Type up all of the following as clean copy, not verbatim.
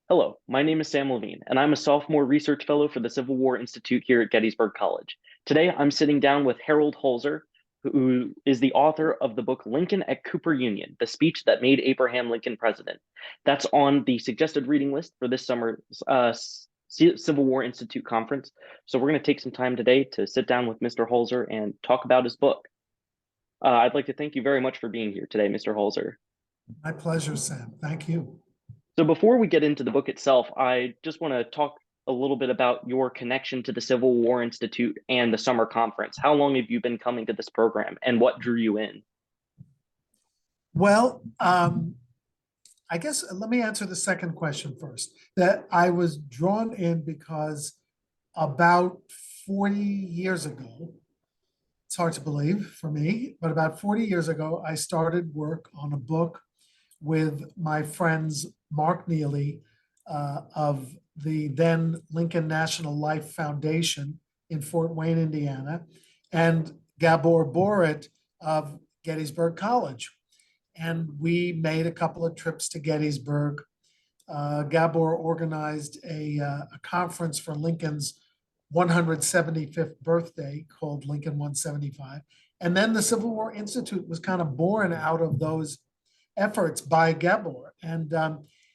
Hello, my name is Sam Lavine, and I'm a sophomore research fellow for the Civil War Institute here at Gettysburg College. Today, I'm sitting down with Harold Holzer, who is the author of the book Lincoln at Cooper Union, the speech that made Abraham Lincoln president. That's on the suggested reading list for this summer's Civil War Institute conference. So we're going to take some time today to sit down with Mr. Holzer and talk about his book. I'd like to thank you very much for being here today, Mr. Holzer. My pleasure, Sam. Thank you. So before we get into the book itself, I just want to talk a little bit about your connection to the Civil War Institute and the summer conference. How long have you been coming to this program and what drew you in? Well, I guess let me answer the second question first. That I was drawn in because about 40 years ago, it's hard to believe for me, but about 40 years ago, I started work on a book with my friends Mark Neely of the then Lincoln National Life Foundation in Fort Wayne, Indiana, and Gabor Borit of Gettysburg College. And we made a couple of trips to Gettysburg. Gabor organized a conference for Lincoln's 175th birthday called Lincoln 175. And then the Civil War Institute was kind of born out of those efforts by Gabor. And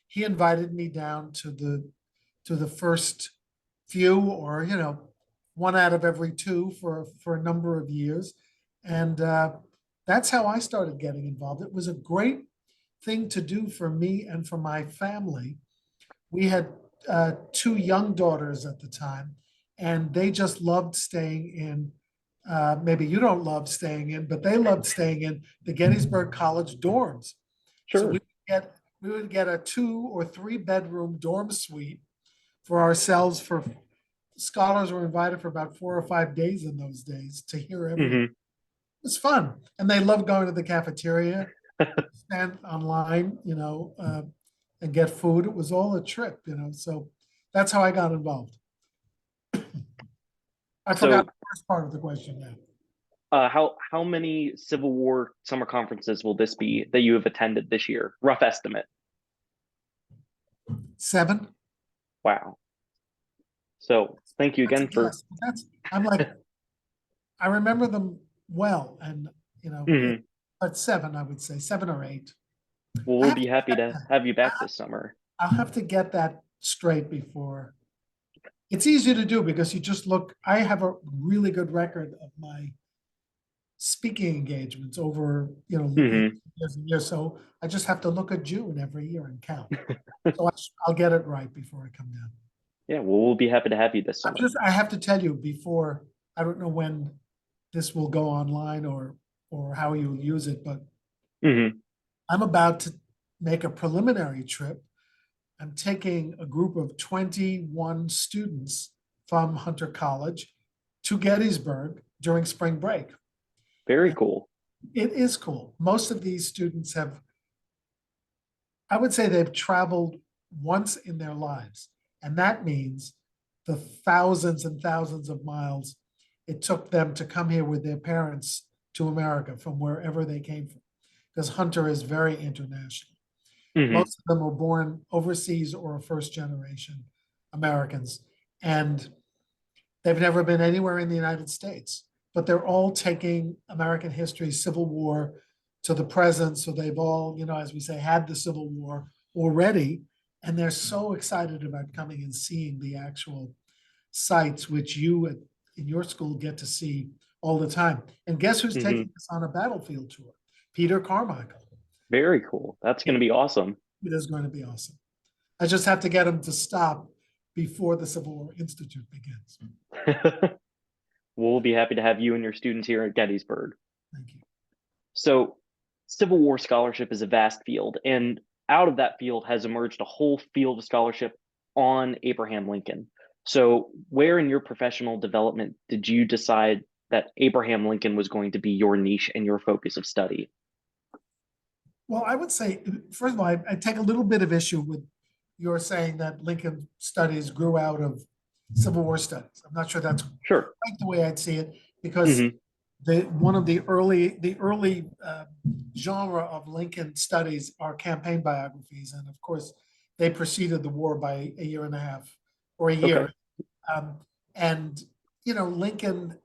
he invited me down to the first few, or one out of every two for a number of years. And that's how I started getting involved. It was a great thing to do for me and for my family. We had two young daughters at the time, and they just loved staying in. Maybe you don't love staying in, but they loved staying in the Gettysburg College dorms. Sure. So we would get a 2 or 3 bedroom dorm suite for ourselves. For scholars were invited for about 4 or 5 days in those days to hear everything. It was fun, and they loved going to the cafeteria, stand online, and get food. It was all a trip, So that's how I got involved. I forgot the first part of the question now. How many Civil War summer conferences will this be that you have attended this year? Rough estimate. 7. Wow. So thank you again for. I remember them well, and but 7, I would say 7 or 8. Well, we'll be happy to have you back this summer. I'll have to get that straight before. It's easy to do because you just look. I have a really good record of my speaking engagements over years and years. So I just have to look at June every year and count. So I'll get it right before I come down. Yeah, well, we'll be happy to have you this summer. I have to tell you before. I don't know when this will go online or how you'll use it, but I'm about to make a preliminary trip. I'm taking a group of 21 students from Hunter College to Gettysburg during spring break. Very cool. It is cool. Most of these students I would say they've traveled once in their lives. And that means the thousands and thousands of miles it took them to come here with their parents to America from wherever they came from. Because Hunter is very international. Most of them were born overseas or first generation Americans. And they've never been anywhere in the United States. But they're all taking American history, Civil War to the present. So they've all, as we say, had the Civil War already. And they're so excited about coming and seeing the actual sites, which you in your school get to see all the time. And guess who's taking us on a battlefield tour? Peter Carmichael. Very cool. That's going to be awesome. It is going to be awesome. I just have to get him to stop before the Civil War Institute begins. We'll be happy to have you and your students here at Gettysburg. Thank you. So Civil War scholarship is a vast field, and out of that field has emerged a whole field of scholarship on Abraham Lincoln. So where in your professional development did you decide that Abraham Lincoln was going to be your niche and your focus of study? Well, I would say, first of all, I take a little bit of issue with your saying that Lincoln studies grew out of Civil War studies. I'm not sure that's quite the way I'd see it, because one of the early genre of Lincoln studies are campaign biographies, and of course they preceded the war by a year and a half or a Okay. year. Um, and, Lincoln,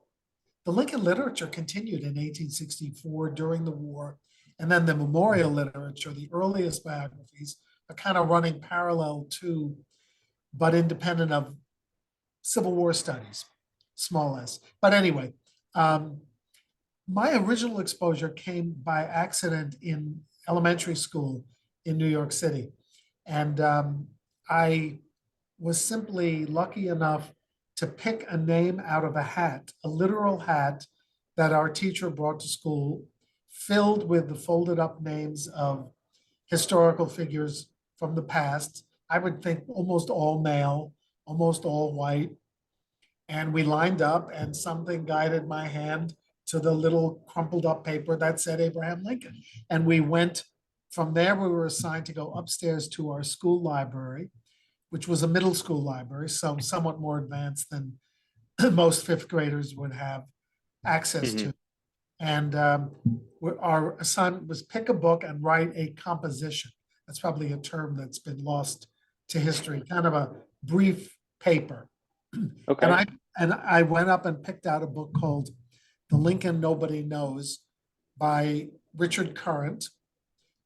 the Lincoln literature continued in 1864 during the war. And then the memorial literature, the earliest biographies, are kind of running parallel to, but independent of Civil War studies, small s. But anyway, my original exposure came by accident in elementary school in New York City. And I was simply lucky enough to pick a name out of a hat, a literal hat that our teacher brought to school, filled with the folded up names of historical figures from the past. I would think almost all male, almost all white. And we lined up, and something guided my hand to the little crumpled up paper that said Abraham Lincoln. And we went from there. We were assigned to go upstairs to our school library, which was a middle school library, so somewhat more advanced than most fifth graders would have access Hmm. to. And our assignment was pick a book and write a composition. That's probably a term that's been lost to history, kind of a brief paper. And Okay. I went up and picked out a book called The Lincoln Nobody Knows by Richard Current,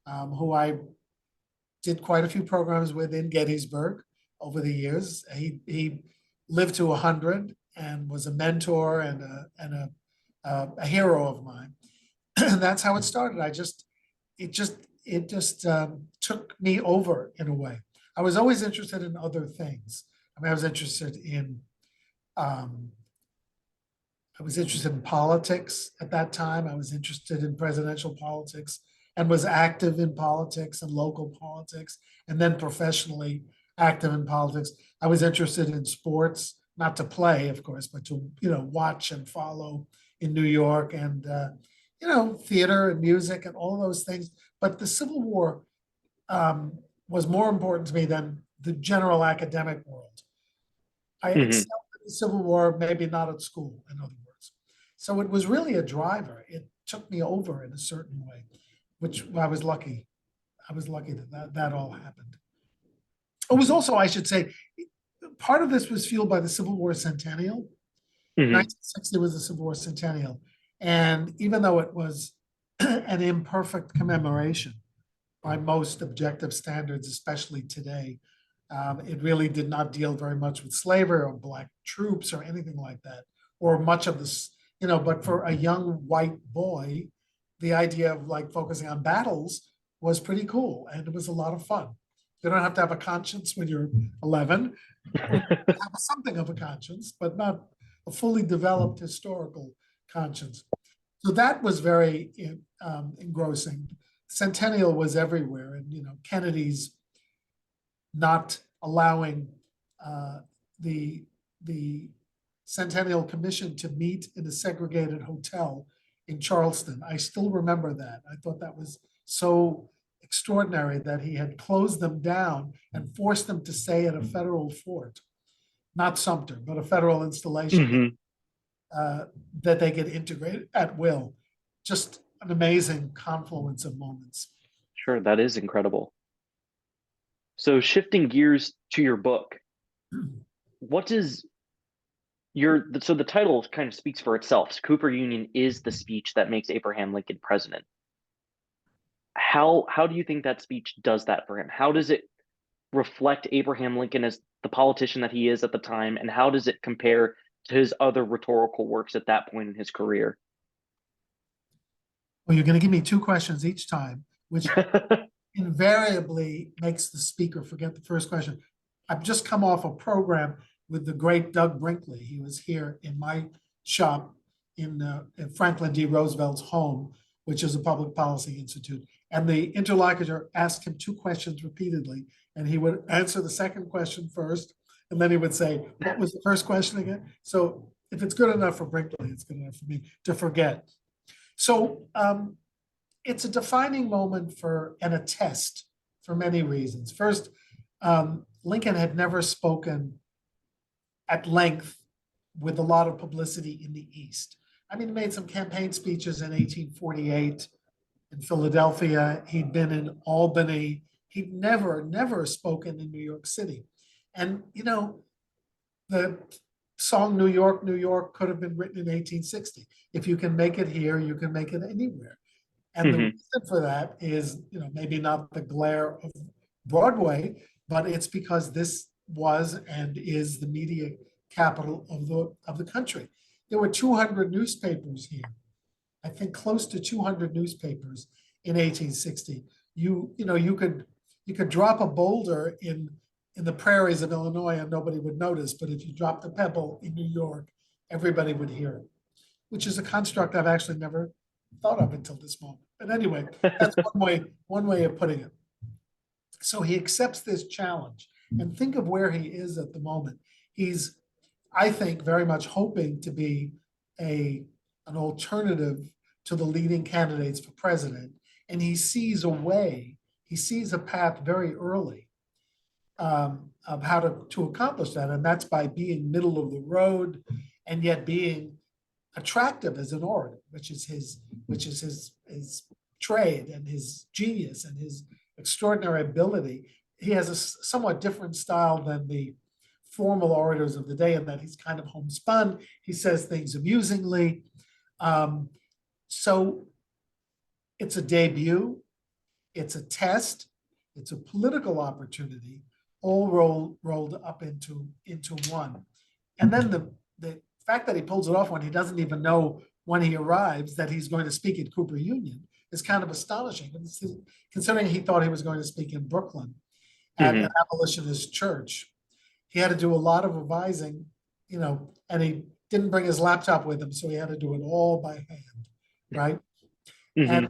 who I did quite a few programs with in Gettysburg over the years. He lived to 100 and was a mentor and a hero of mine. And that's how it started. It just took me over in a way. I was always interested in other things. I mean, um, I was interested in politics at that time. I was interested in presidential politics and was active in politics and local politics, and then professionally active in politics. I was interested in sports, not to play, of course, but to watch and follow in New York, and theater and music and all those things. But the Civil War was more important to me than the general academic world. I Hmm. excelled in the Civil War, maybe not at school, in other words. So it was really a driver. It took me over in a certain way, which I was lucky. I was lucky that all happened. It was also, I should say, part of this was fueled by the Civil War centennial. Hmm. 1960 was the Civil War centennial. And even though it was an imperfect commemoration by most objective standards, especially today, it really did not deal very much with slavery or black troops or anything like that, or much of this, but for a young white boy, the idea of like focusing on battles was pretty cool. And it was a lot of fun. You don't have to have a conscience when you're 11, or have something of a conscience, but not a fully developed historical conscience. So that was very engrossing. Centennial was everywhere, and Kennedy's not allowing the Centennial Commission to meet in a segregated hotel in Charleston. I still remember that. I thought that was so extraordinary that he had closed them down and forced them to stay at a federal fort, not Sumter, but a federal installation Hmm. that they could integrate at will. Just an amazing confluence of moments. Sure, that is incredible. So shifting gears to your book, what is so the title kind of speaks for itself. Cooper Union is the speech that makes Abraham Lincoln president. How do you think that speech does that for him? How does it reflect Abraham Lincoln as the politician that he is at the time, and how does it compare to his other rhetorical works at that point in his career? Well, you're going to give me two questions each time, which invariably makes the speaker forget the first question. I've just come off a program with the great Doug Brinkley. He was here in my shop in Franklin D. Roosevelt's home, which is a public policy institute. And the interlocutor asked him two questions repeatedly, and he would answer the second question first, and then he would say, "What was the first question again?" So if it's good enough for Brinkley, it's good enough for me to forget. So it's a defining moment and a test for many reasons. First, Lincoln had never spoken at length with a lot of publicity in the East. I mean, he made some campaign speeches in 1848 in Philadelphia. He'd been in Albany He'd never spoken in New York City. And, the song New York, New York could have been written in 1860. If you can make it here, you can make it anywhere. And the Hmm. reason for that is, maybe not the glare of Broadway, but it's because this was and is the media capital of the country. There were 200 newspapers here. I think close to 200 newspapers in 1860. You could drop a boulder in the prairies of Illinois and nobody would notice, but if you dropped a pebble in New York, everybody would hear it, which is a construct I've actually never thought of until this moment. But anyway, that's one way of putting it. So he accepts this challenge, and think of where he is at the moment. He's, I think, very much hoping to be an alternative to the leading candidates for president, and he sees a path very early of how to accomplish that, and that's by being middle of the road and yet being attractive as an orator, which is his trade and his genius and his extraordinary ability. He has a somewhat different style than the formal orators of the day in that he's kind of homespun. He says things amusingly. So it's a debut, it's a test, it's a political opportunity, all rolled up into one. And then the fact that he pulls it off when he doesn't even know when he arrives that he's going to speak at Cooper Union is kind of astonishing, considering he thought he was going to speak in Brooklyn at an abolitionist church. He had to do a lot of revising, and he didn't bring his laptop with him, so he had to do it all by hand, right? Hmm. And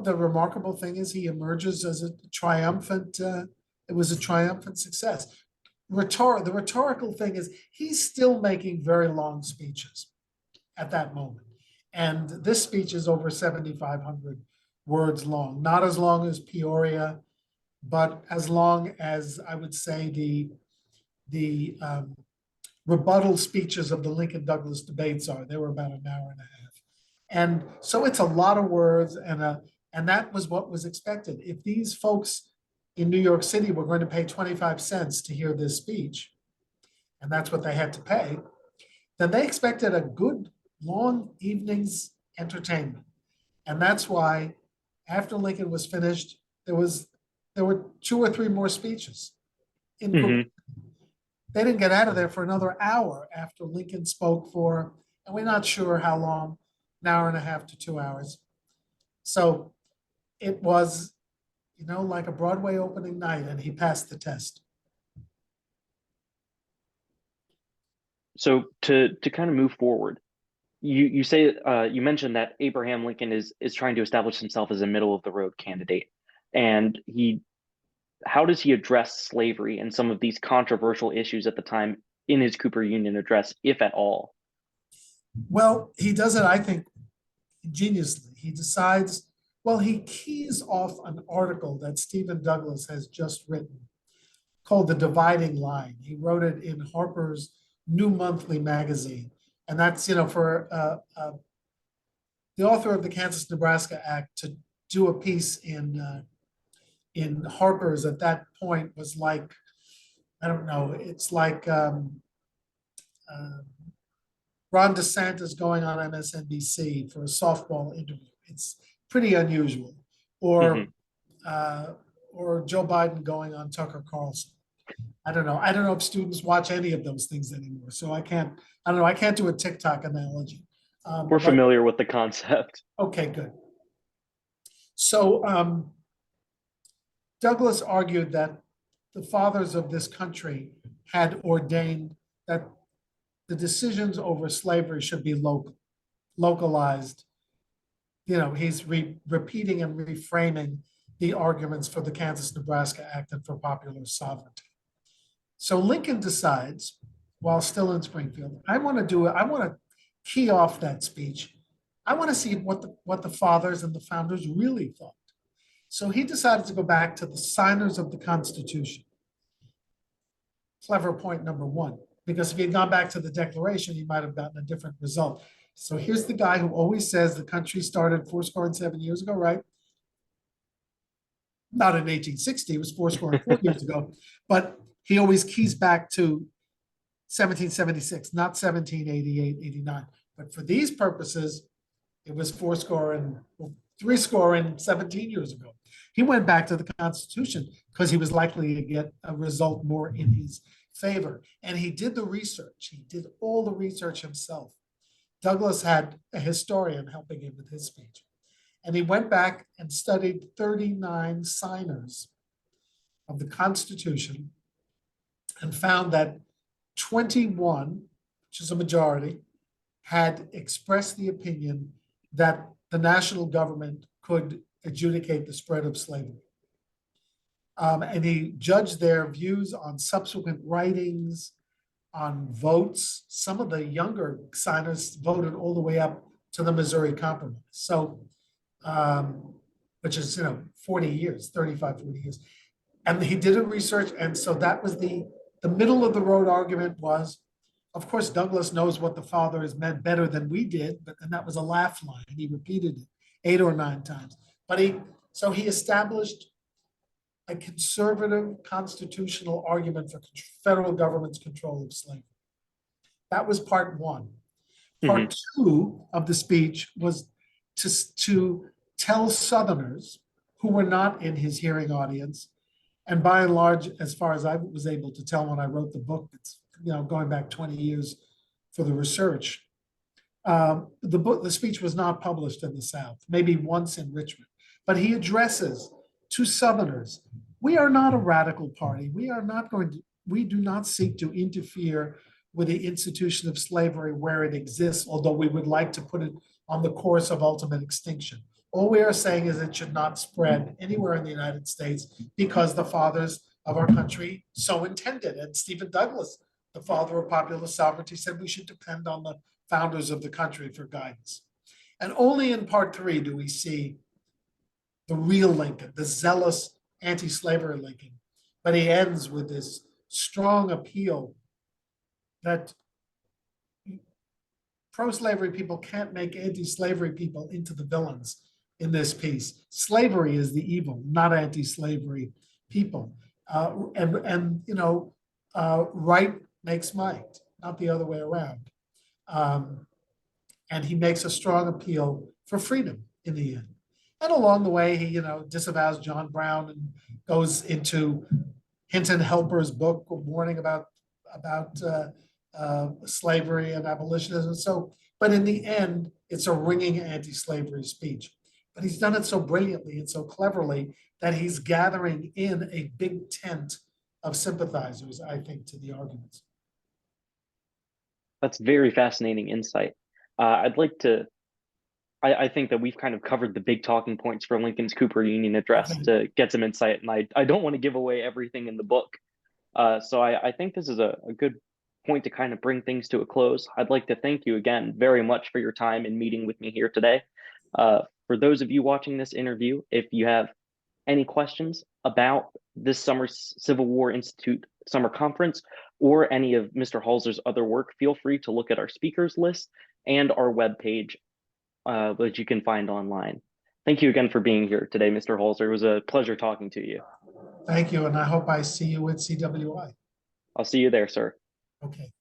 the remarkable thing is he emerges as a triumphant. It was a triumphant success. The rhetorical thing is he's still making very long speeches at that moment. And this speech is over 7,500 words long, not as long as Peoria, but as long as I would say the rebuttal speeches of the Lincoln Douglas debates are. They were about an hour and a half. And so it's a lot of words, and that was what was expected. If these folks in New York City were going to pay 25 cents to hear this speech, and that's what they had to pay, then they expected a good long evening's entertainment. And that's why after Lincoln was finished, there were 2 or 3 more speeches in Hmm. They didn't get out of there for another hour after Lincoln spoke for, and we're not sure how long, an hour and a half to 2 hours. So it was, like a Broadway opening night, and he passed the test. So to kind of move forward, you say you mentioned that Abraham Lincoln is trying to establish himself as a middle of the road candidate, and how does he address slavery and some of these controversial issues at the time in his Cooper Union address, if at all? Well, he does it, I think, ingeniously. He decides, well, he keys off an article that Stephen Douglas has just written called The Dividing Line. He wrote it in Harper's New Monthly magazine. And that's, for the author of the Kansas-Nebraska Act to do a piece in Harper's at that point was like, I don't know, it's like Ron DeSantis going on MSNBC for a softball interview. It's pretty unusual. Hmm. Or Joe Biden going on Tucker Carlson. I don't know. I don't know if students watch any of those things anymore. So I don't know. I can't do a TikTok analogy. We're But familiar with the concept. okay, good. So Douglas argued that the fathers of this country had ordained that the decisions over slavery should be localized. He's repeating and reframing the arguments for the Kansas-Nebraska Act and for popular sovereignty. So Lincoln decides, while still in Springfield, I want to key off that speech. I want to see what the fathers and the founders really thought. So he decided to go back to the signers of the Constitution. Clever point number 1, because if he had gone back to the Declaration, he might have gotten a different result. So here's the guy who always says the country started 7 years ago, right? not in 1860, it was fourscore and 4 years ago, but he always keys back to 1776, not 1788, 89. But for these purposes, it was fourscore and threescore and 17 years ago. He went back to the Constitution because he was likely to get a result more in his favor. And he did the research. He did all the research himself. Douglas had a historian helping him with his speech. And he went back and studied 39 signers of the Constitution and found that 21, which is a majority, had expressed the opinion that the national government could adjudicate the spread of slavery. And he judged their views on subsequent writings, on votes. Some of the younger signers voted all the way up to the Missouri Compromise. So, which is, 40 years, 35, 40 years. And he did a research. And so that was the middle of the road argument was, of course, Douglas knows what the fathers meant better than we did, and that was a laugh line. He repeated it 8 or 9 times. But he established a conservative constitutional argument for federal government's control of slavery. That was part one. Part two of the speech was to tell Southerners who were not in his hearing audience, and by and large, as far as I was able to tell when I wrote the book, it's going back 20 years for the research. The speech was not published in the South, maybe once in Richmond, but he addresses to Southerners, we are not a radical party. We do not seek to interfere with the institution of slavery where it exists, although we would like to put it on the course of ultimate extinction. All we are saying is it should not spread anywhere in the United States because the fathers of our country so intended. And Stephen Douglas, the father of popular sovereignty, said we should depend on the founders of the country for guidance. And only in part three do we see the real Lincoln, the zealous anti-slavery Lincoln. But he ends with this strong appeal that pro-slavery people can't make anti-slavery people into the villains in this piece. Slavery is the evil, not anti-slavery people. Right makes might, not the other way around. And he makes a strong appeal for freedom in the end. And along the way, he, disavows John Brown and goes into Hinton Helper's book, warning about slavery and abolitionism. So, but in the end, it's a ringing anti-slavery speech. But he's done it so brilliantly and so cleverly that he's gathering in a big tent of sympathizers, I think, to the arguments. That's very fascinating insight. I think that we've kind of covered the big talking points for Lincoln's Cooper Union address to get some insight, and I don't want to give away everything in the book. So I think this is a good point to kind of bring things to a close. I'd like to thank you again very much for your time and meeting with me here today. For those of you watching this interview, if you have any questions about this summer's Civil War Institute Summer Conference or any of Mr. Holzer's other work, feel free to look at our speakers list and our webpage, which you can find online. Thank you again for being here today, Mr. Holzer. It was a pleasure talking to you. Thank you, and I hope I see you at CWI. I'll see you there, sir. Okay.